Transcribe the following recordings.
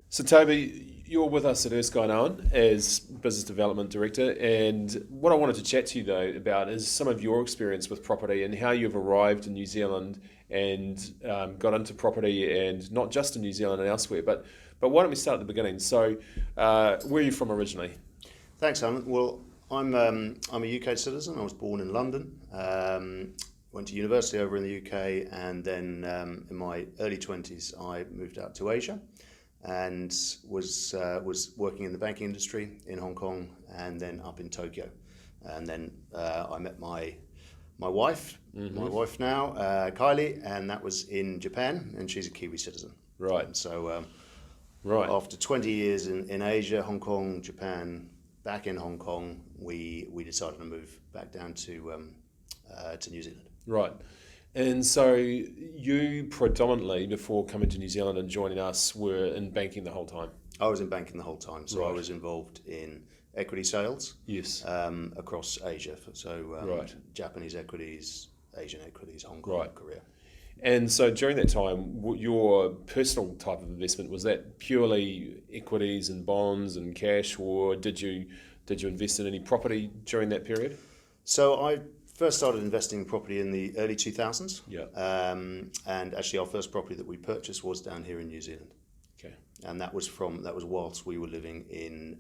So Toby, you're with us at Erskine Owen as Business Development Director, and what I wanted to chat to you though about is some of your experience with property and how you've arrived in New Zealand and got into property, and not just in New Zealand and elsewhere. But why don't we start at the beginning? So, where are you from originally? Thanks, Hunn. Well, I'm a UK citizen. I was born in London, went to university over in the UK, and then in my early 20s I moved out to Asia and was working in the banking industry in Hong Kong and then up in Tokyo. And then I met my wife, my wife now, Kylie, and that was in Japan, and she's a Kiwi citizen. Right, And so right, after 20 years in Asia, Hong Kong, Japan, back in Hong Kong, we decided to move back down to New Zealand. right. And so you predominantly, before coming to New Zealand and joining us, were in banking the whole time. I was in banking the whole time, so I Right. was involved in equity sales Yes. across Asia. So Right. Japanese equities, Asian equities, Hong Kong, Right. Korea. And so during that time, your personal type of investment, was that purely equities and bonds and cash, or did you invest in any property during that period? So I first started investing in property in the early 2000s. Yeah. And actually our first property that we purchased was down here in New Zealand. Okay. And that was whilst we were living in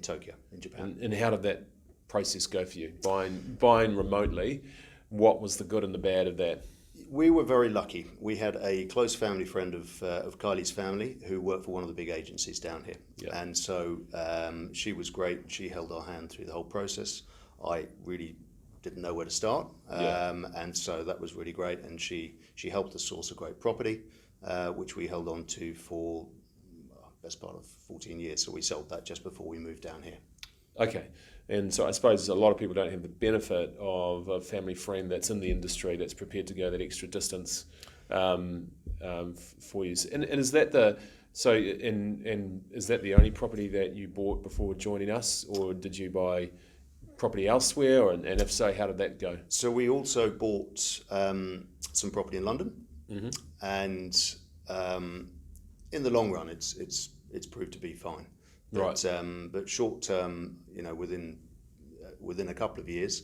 Tokyo, in Japan. And how did that process go for you? Buying remotely, what was the good and the bad of that? We were very lucky. We had a close family friend of Kylie's family who worked for one of the big agencies down here. Yeah. And so she was great. She held our hand through the whole process. I really didn't know where to start. Yeah. And so that was really great. And she helped us source a great property, which we held on to for best part of 14 years. So we sold that just before we moved down here. Okay. And so I suppose a lot of people don't have the benefit of a family friend that's in the industry that's prepared to go that extra distance for you. And is that is that the only property that you bought before joining us, or did you buy property elsewhere? And if so, how did that go? So we also bought some property in London, and in the long run, it's proved to be fine. Right. But short term, within a couple of years,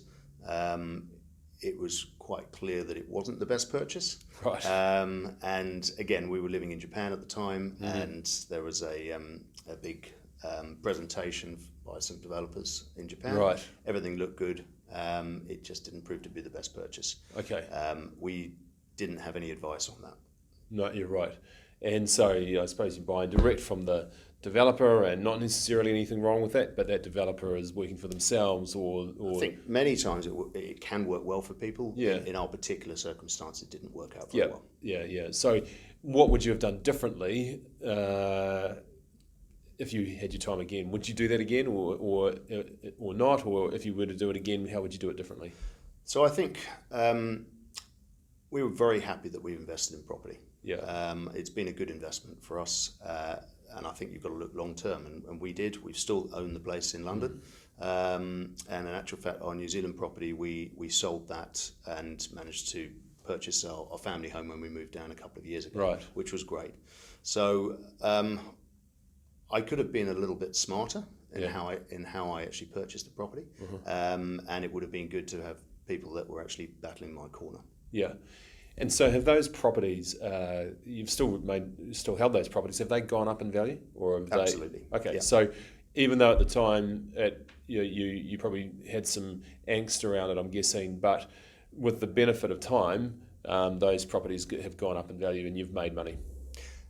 it was quite clear that it wasn't the best purchase. Right. And again, we were living in Japan at the time, and there was a big presentation by some developers in Japan. Right. Everything looked good. It just didn't prove to be the best purchase. Okay. We didn't have any advice on that. No, you're right. And so I suppose you're buying direct from the developer, and not necessarily anything wrong with that, but that developer is working for themselves, or I think many times it can work well for people. Yeah. In our particular circumstance, it didn't work out very well. Yeah. So what would you have done differently if you had your time again? Would you do that again, or not? Or if you were to do it again, how would you do it differently? So I think we were very happy that we invested in property. Yeah. It's been a good investment for us, and I think you've got to look long term, and we did. We still own the place in London, and in actual fact, our New Zealand property, we sold that and managed to purchase our family home when we moved down a couple of years ago, Right. which was great. So I could have been a little bit smarter in how I actually purchased the property, and it would have been good to have people that were actually battling my corner. Yeah. And so have those properties, you've still held those properties, have they gone up in value? Or have Absolutely. Okay, Yeah. so even though at the time you probably had some angst around it, I'm guessing, but with the benefit of time, those properties have gone up in value and you've made money.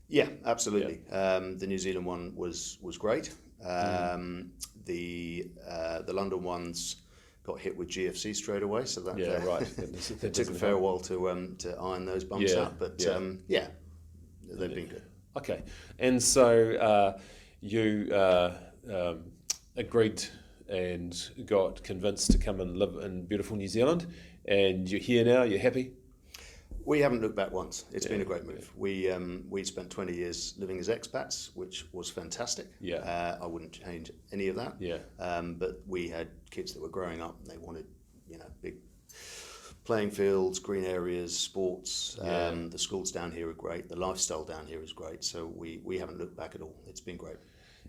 Yeah, absolutely. The New Zealand one was great. The London ones got hit with GFC straight away, so that Right. it took a fair while to iron those bumps out. But they've been good. Okay, and so you agreed and got convinced to come and live in beautiful New Zealand, and you're here now. You're happy. We haven't looked back once. It's been a great move. We spent 20 years living as expats, which was fantastic. Yeah. I wouldn't change any of that. Yeah. But we had kids that were growing up and they wanted, big playing fields, green areas, sports. Yeah. The schools down here are great. The lifestyle down here is great. So we haven't looked back at all. It's been great.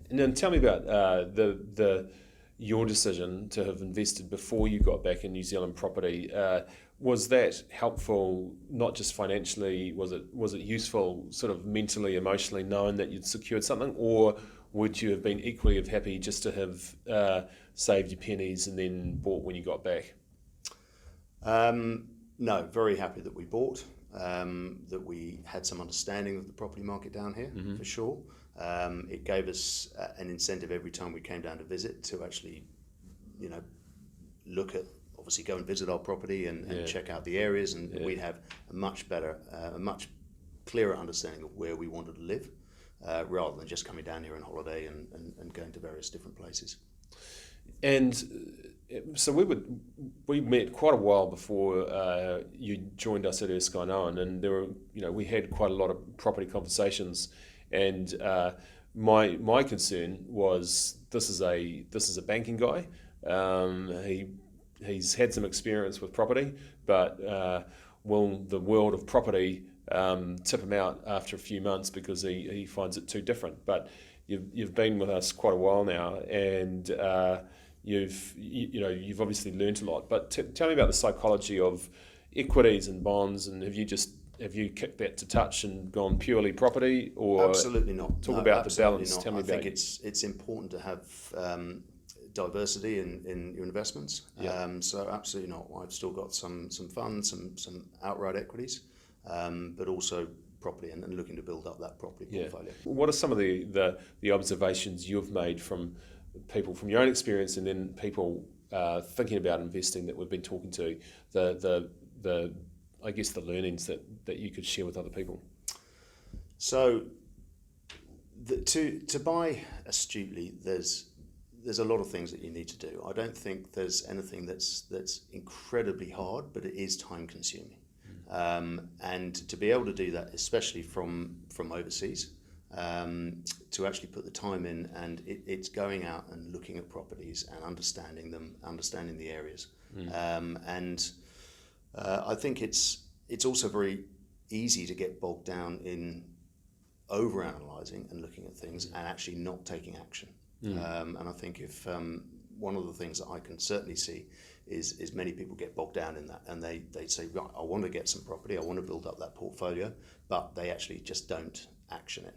And then tell me about your decision to have invested before you got back in New Zealand property. Was that helpful, not just financially? Was it useful, sort of mentally, emotionally, knowing that you'd secured something, or would you have been equally of happy just to have saved your pennies and then bought when you got back? No, very happy that we bought. That we had some understanding of the property market down here, for sure. It gave us an incentive every time we came down to visit to actually, look at, obviously go and visit our property and check out the areas, and we'd have a much better, a much clearer understanding of where we wanted to live, rather than just coming down here on holiday and going to various different places. And so we met quite a while before you joined us at Erskine Owen, and there were, we had quite a lot of property conversations. And my concern was this is a banking guy. He's had some experience with property, but will the world of property tip him out after a few months because he finds it too different? But you've been with us quite a while now, and you've obviously learnt a lot. But tell me about the psychology of equities and bonds, and have you kicked that to touch and gone purely property, or absolutely not? Talk about the balance. Not. Tell me about. I think it's important to have diversity in your investments. Yeah. So absolutely not. I've still got some funds, some outright equities, but also property and looking to build up that property portfolio. What are some of the observations you've made from people from your own experience, and then people thinking about investing that we've been talking to, the I guess the learnings that you could share with other people? So to buy astutely, there's a lot of things that you need to do. I don't think there's anything that's incredibly hard, but it is time consuming. And to be able to do that, especially from overseas, to actually put the time in, and it's going out and looking at properties and understanding them, understanding the areas. I think it's also very easy to get bogged down in overanalyzing and looking at things and actually not taking action. And I think if one of the things that I can certainly see is many people get bogged down in that, and they say, right, I want to get some property, I want to build up that portfolio, but they actually just don't action it.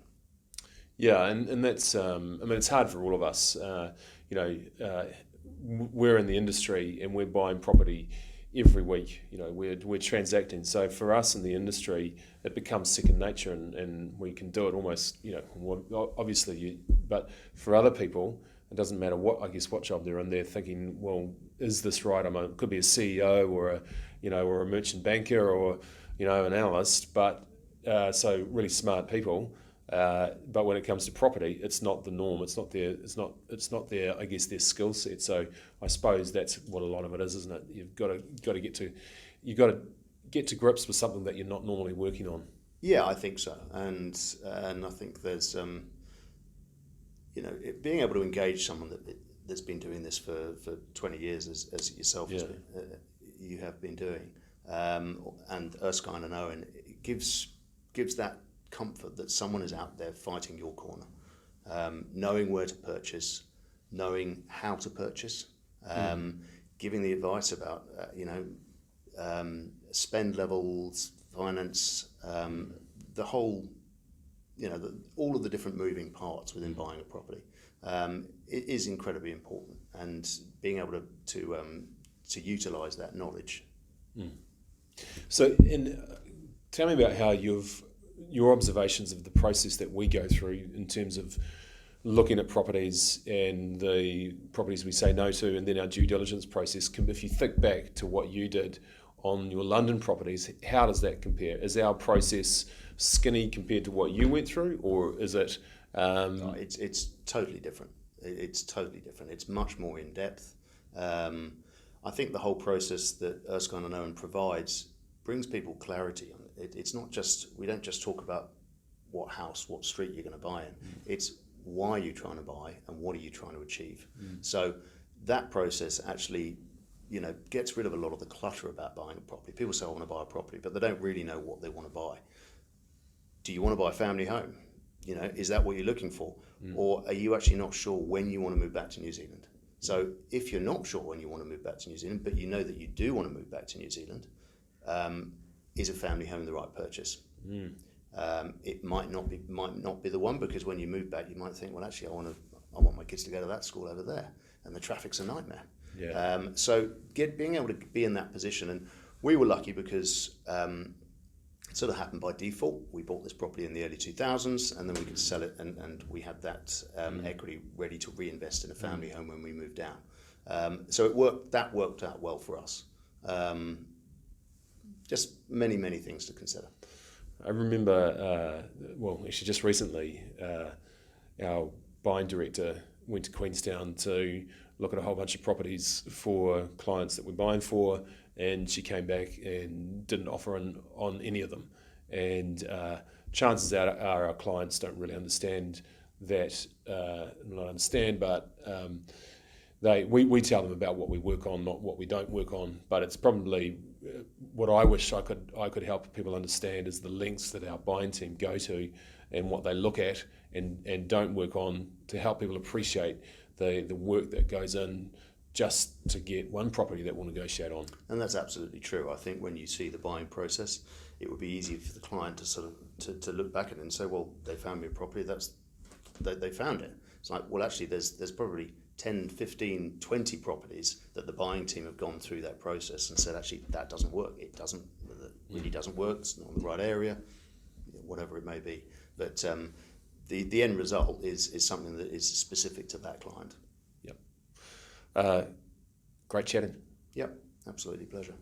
Yeah, and that's it's hard for all of us. We're in the industry and we're buying property every week. We're transacting. So for us in the industry, it becomes second nature, and we can do it almost. Obviously, but for other people, it doesn't matter what job they're in. They're thinking, well, is this right? Could be a CEO or a merchant banker or an analyst, but so really smart people. But when it comes to property, it's not the norm. It's not their I guess their skill set. So I suppose that's what a lot of it is, isn't it? You've got to get to grips with something that you're not normally working on. Yeah, I think so, and I think there's being able to engage someone that's been doing this for 20 years as yourself you have been doing, and Erskine and Owen, it gives that comfort that someone is out there fighting your corner, knowing where to purchase, knowing how to purchase, giving the advice about spend levels, finance, the whole, all of the different moving parts within buying a property. It is incredibly important, and being able to utilise that knowledge. So, tell me about how your observations of the process that we go through in terms of looking at properties and the properties we say no to, and then our due diligence process. If you think back to what you did on your London properties, how does that compare? Is our process skinny compared to what you went through, or is it? No, it's totally different. It's totally different. It's much more in depth. I think the whole process that Erskine and Owen provides brings people clarity on it. It's not just, we don't just talk about what house, what street you're going to buy in. It's why you're trying to buy and what are you trying to achieve. So that process actually gets rid of a lot of the clutter about buying a property. People say, I want to buy a property, but they don't really know what they want to buy. Do you want to buy a family home? Is that what you're looking for? Or are you actually not sure when you want to move back to New Zealand? So if you're not sure when you want to move back to New Zealand, but you know that you do want to move back to New Zealand, is a family home the right purchase? It might not be the one, because when you move back, you might think, well, actually, I want my kids to go to that school over there, and the traffic's a nightmare. Yeah. So being able to be in that position, and we were lucky because it sort of happened by default. We bought this property in the early 2000s, and then we could sell it, and we had that equity ready to reinvest in a family home when we moved down. So it worked. That worked out well for us. Just many things to consider. I remember, actually just recently, our buying director went to Queenstown to look at a whole bunch of properties for clients that we're buying for, and she came back and didn't offer on any of them. And chances are our clients don't really understand that, not understand, but we tell them about what we work on, not what we don't work on. But it's probably what I wish I could help people understand is the lengths that our buying team go to and what they look at and don't work on, to help people appreciate the work that goes in just to get one property that we'll negotiate on. And that's absolutely true. I think when you see the buying process, it would be easy for the client to sort of to look back at it and say, well, they found me a property, they found it. It's like, well, actually there's probably 10, 15, 20 properties that the buying team have gone through that process and said, actually, that doesn't work. It really doesn't work. It's not in the right area, whatever it may be. But the end result is something that is specific to that client. Yep. Great chatting. Yep, absolutely, pleasure.